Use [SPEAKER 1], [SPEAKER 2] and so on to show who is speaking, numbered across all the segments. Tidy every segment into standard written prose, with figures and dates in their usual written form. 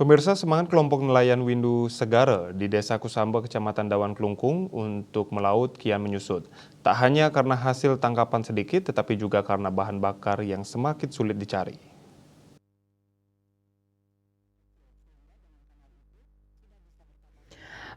[SPEAKER 1] Pemirsa, semangat kelompok nelayan Windu Segara di Desa Kusamba, Kecamatan Dawan Kelungkung untuk melaut kian menyusut. Tak hanya karena hasil tangkapan sedikit, tetapi juga karena bahan bakar yang semakin sulit dicari.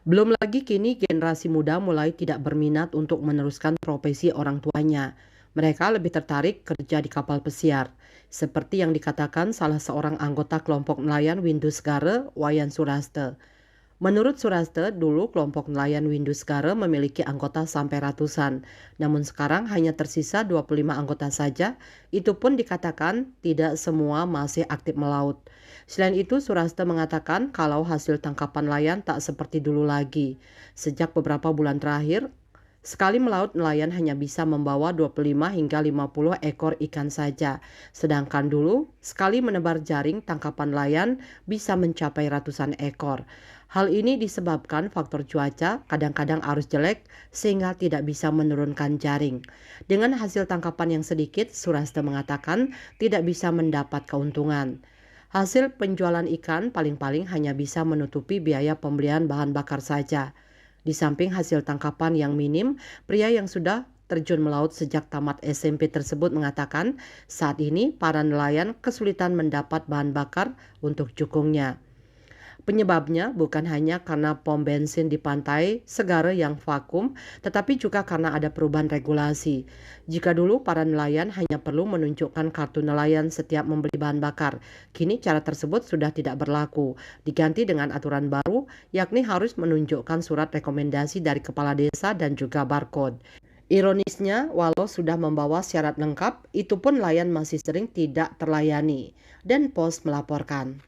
[SPEAKER 2] Belum lagi kini generasi muda mulai tidak berminat untuk meneruskan profesi orang tuanya. Mereka lebih tertarik kerja di kapal pesiar. Seperti yang dikatakan salah seorang anggota kelompok nelayan Windus Gare, Wayan Suraste. Menurut Suraste, dulu kelompok nelayan Windus Gare memiliki anggota sampai ratusan. Namun sekarang hanya tersisa 25 anggota saja, itu pun dikatakan tidak semua masih aktif melaut. Selain itu, Suraste mengatakan kalau hasil tangkapan nelayan tak seperti dulu lagi. Sejak beberapa bulan terakhir, sekali melaut nelayan hanya bisa membawa 25 hingga 50 ekor ikan saja. Sedangkan dulu, sekali menebar jaring tangkapan nelayan bisa mencapai ratusan ekor. Hal ini disebabkan faktor cuaca, kadang-kadang arus jelek, sehingga tidak bisa menurunkan jaring. Dengan hasil tangkapan yang sedikit, Suraste mengatakan tidak bisa mendapat keuntungan. Hasil penjualan ikan paling-paling hanya bisa menutupi biaya pembelian bahan bakar saja. Di samping hasil tangkapan yang minim, pria yang sudah terjun melaut sejak tamat SMP tersebut mengatakan saat ini para nelayan kesulitan mendapat bahan bakar untuk jukungnya. Penyebabnya bukan hanya karena pom bensin di pantai Segara yang vakum, tetapi juga karena ada perubahan regulasi. Jika dulu para nelayan hanya perlu menunjukkan kartu nelayan setiap membeli bahan bakar, kini cara tersebut sudah tidak berlaku. Diganti dengan aturan baru, yakni harus menunjukkan surat rekomendasi dari kepala desa dan juga barcode. Ironisnya, walau sudah membawa syarat lengkap, itu pun nelayan masih sering tidak terlayani. Dan Pos melaporkan.